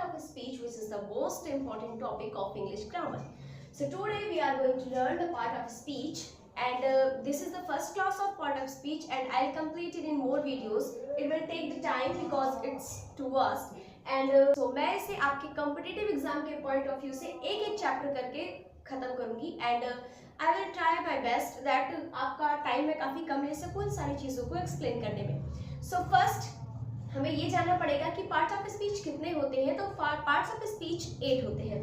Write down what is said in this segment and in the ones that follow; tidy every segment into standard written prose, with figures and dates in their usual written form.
part of speech, which is the most important topic of English grammar. So today we are going to learn the part of speech, and this is the first class of part of speech, and I'll complete it in more videos. It will take the time because it's too vast. And so मैं इसे आपके competitive exam के point of view से एक एक chapter करके खत्म करूँगी, and I will try my best that आपका time में काफ़ी कम है इसे उन सारी चीज़ों को explain करने में. So first हमें ये जानना पड़ेगा कि पार्ट्स ऑफ स्पीच कितने होते हैं. तो पार्ट्स ऑफ स्पीच 8 होते हैं.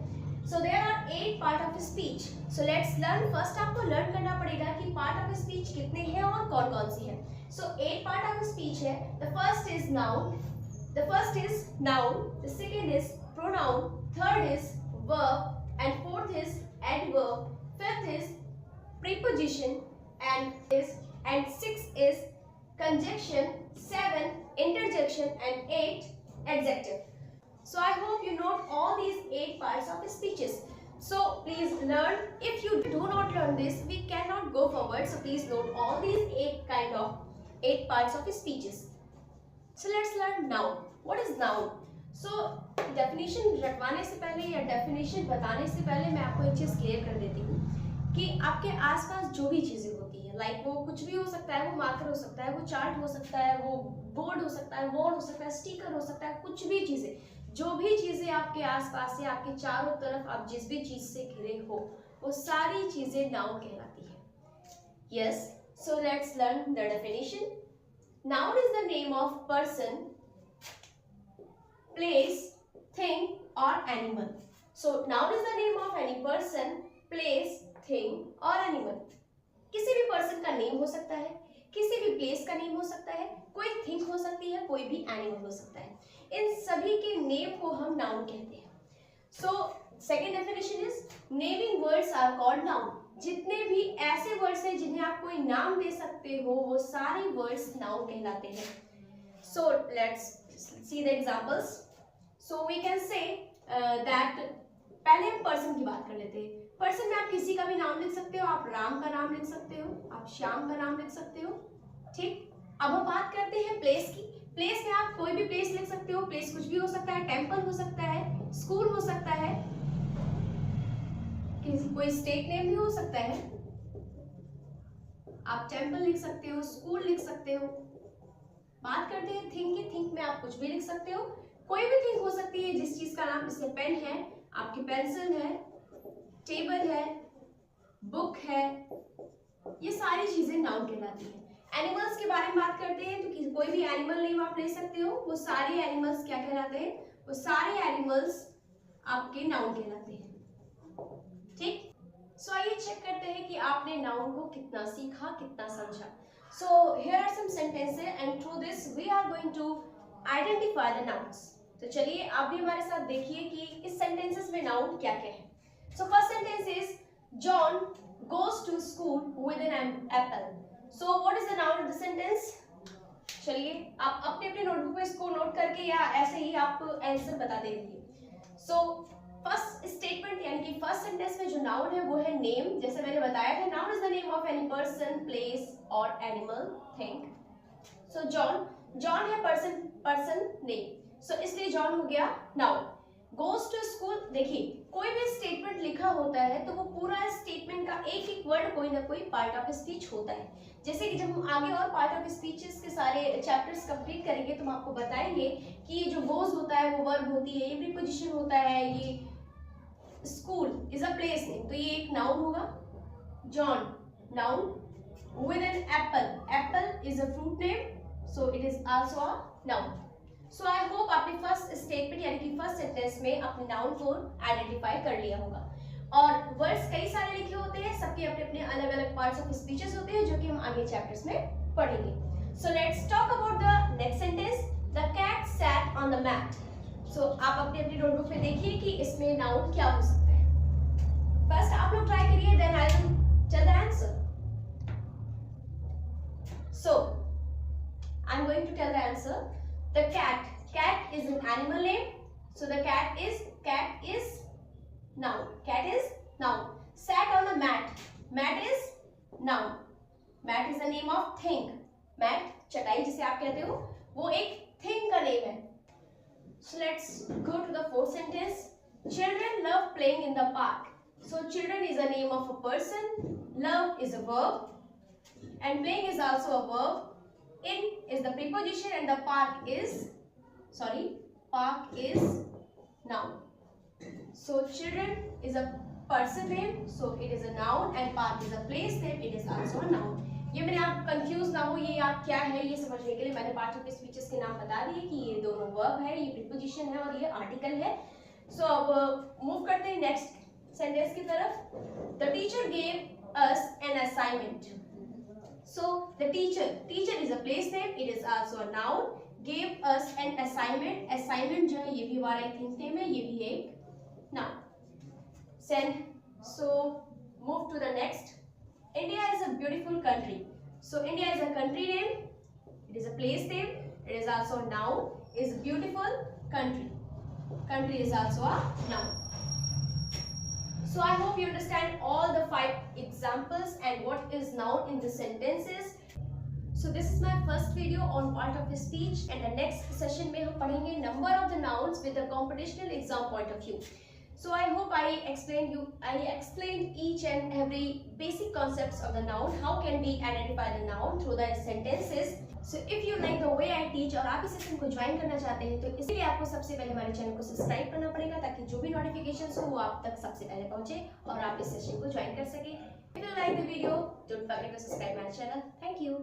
So there are 8 part of speech. So let's learn. First आपको लर्न करना पड़ेगा कि पार्ट ऑफ स्पीच कितने हैं और कौन कौन सी हैं. सो 8 पार्ट ऑफ स्पीच है. The first is noun, the second is pronoun, third is verb, and fourth is adverb, fifth is preposition, and six is conjunction, 7 interjection, and 8 adjective. So I hope you note all these 8 parts of speeches. So please learn. If you do not learn this, we cannot go forward. So please note all these 8 parts of speeches. So let's learn noun. What is noun? So definition रटवाने से पहले या definition बताने से पहले मैं आपको एक चीज क्लियर कर देती हूँ कि आपके आसपास जो भी चीजें होती है, लाइक वो कुछ भी हो सकता है, वो मार्कर हो सकता है, वो चार्ट हो सकता है, वो बोर्ड हो सकता है, वॉल हो सकता है, स्टिकर हो सकता है, कुछ भी चीजें, जो भी चीजें आपके आसपास है, आपके चारों तरफ आप जिस भी चीज से घिरे हो, वो सारी चीजें नाउन कहलाती है. Yes, so let's learn the definition. Noun is the name of person, place, thing और animal. So noun is the name of any person, place, thing और एनिमल. किसी भी पर्सन का नेम हो सकता है, किसी भी प्लेस का नेम हो सकता है, कोई थिंग हो सकती है, कोई भी एनिमल हो सकता है. इन सभी के नेम को हम नाउन कहते हैं. So second definition is naming words are called noun. जितने भी ऐसे वर्ड्स हैं जिन्हें आप कोई नाम दे सकते हो, वो सारे वर्ड्स नाउन कहलाते हैं. So let's see the examples. So we can say that, पहले हम पर्सन की बात कर लेते हैं. पर्सन में आप किसी का भी नाम लिख सकते हो. आप राम का नाम लिख सकते हो, आप श्याम का नाम लिख सकते हो. ठीक. अब हम बात करते हैं प्लेस की. प्लेस में आप कोई भी प्लेस लिख सकते हो. प्लेस कुछ भी हो सकता है, टेम्पल हो सकता है, स्कूल हो सकता है, कोई स्टेट नेम भी हो सकता है. आप टेम्पल लिख सकते हो, स्कूल लिख सकते हो. बात करते हैं थिंग की. थिंग में आप कुछ भी लिख सकते हो. कोई भी थिंग हो सकती है जिस चीज का नाम, इसमें पेन है, आपकी पेंसिल है, टेबल है, बुक है, ये सारी चीजें नाउन कहलाती हैं. एनिमल्स के बारे में बात करते हैं तो कोई भी एनिमल नेम आप ले सकते हो. वो सारे एनिमल्स क्या कहलाते हैं? वो सारे एनिमल्स आपके नाउन कहलाते हैं. ठीक. सो आइए चेक करते हैं कि आपने नाउन को कितना सीखा, कितना समझा. So here are some sentences and through this we are going to identify the nouns. तो चलिए आप भी हमारे साथ देखिए कि इस सेंटेंसेस में नाउन क्या क्या है. So first sentence is John goes to school with an apple. So what is the noun of the sentence? चलिए आप अपने अपने नोटबुक में इसको नोट करके या ऐसे ही आप आंसर बता दीजिए. So फर्स्ट स्टेटमेंट यानी कि फर्स्ट सेंटेंस में जो नाउन है वो है नेम. जैसे मैंने बताया था, noun is the name of any person, place और एनिमल, थिंग. सो जॉन है पर्सन नेम. सो इसलिए जॉन हो गया नाउन. Goes to school. देखिए कोई भी स्टेटमेंट लिखा होता है तो वो पूरा स्टेटमेंट का एक एक वर्ड कोई ना कोई पार्ट ऑफ स्पीच होता है. जैसे कि जब हम आगे और पार्ट ऑफ स्पीचेस के सारे चैप्टर्स कंप्लीट करेंगे तो हम आपको बताएंगे कि ये जो गोज होता है वो वर्ब होती है, ये प्रीपोजिशन होता है, ये school is a place name तो ये एक नाउन होगा. John noun, with an apple is a fruit name, so it is also a noun. So I hope आपने फर्स्ट स्टेटमेंट यानी कि फर्स्ट सेंटेंस में अपने नाउन को आइडेंटिफाई कर लिया होगा. और वर्ड्स कई सारे लिखे होते हैं, सबके अपने अपने अलग अलग पार्ट्स ऑफ स्पीचेस होते हैं जो कि हम आगे चैप्टर्स में पढ़ेंगे. So let's talk about the next sentence. The cat sat on the mat. So आप अपने अपनी नोटबुक में देखिए कि इसमें नाउन क्या हो सकता है. फर्स्ट आप लोग ट्राई करिए, then I will tell the answer. So I am going to tell the answer. The cat is an animal name, so the cat is noun. Cat is noun. Sat on the mat is noun. Mat is the name of thing. Mat चटाई जिसे आप कहते हो वो एक thing का name है. So let's go to the fourth sentence. Children love playing in the park. So children is a name of a person, love is a verb, and playing is also a verb. In is the preposition and the park is noun. So children is a person name, so it is a noun, and park is a place name, it is also a noun. ये मैंने आप confuse ना हो ये आप क्या है ये समझने के लिए मैंने पार्ट ऑफ स्पीचेस के नाम बता दिए कि ये दोनों वर्ब है, ये प्रीपोजिशन है और ये आर्टिकल है. सो अब मूव करते हैं नेक्स्ट सेंटेंस की तरफ. The teacher gave us an assignment. So the teacher is a place name, it is also a noun. Gave us an assignment. Assignment जो है ये भी हमारा एक थिंग नेम है, ये भी एक noun. So move to the next. India is a beautiful country. So India is a country name, it is a place name, it is also a noun. Is beautiful country. Country is also a noun. So I hope you understand all the 5 examples and what is noun in the sentences. So this is my first video on part of the speech, and the next session में हम पढ़ेंगे number of the nouns with a computational exam point of view. So I hope I explained each and every basic concepts of the noun. How can we identify the noun through the sentences? So if you like the way I teach और आप इस session को join करना चाहते हैं तो इसलिए आपको सबसे पहले हमारे चैनल को सब्सक्राइब करना पड़ेगा ताकि जो भी नोटिफिकेशंस हो वो आप तक सबसे पहले पहुंचे और आप इस सेशन को ज्वाइन कर सके. If you like the video, don't forget to subscribe my channel. Thank you.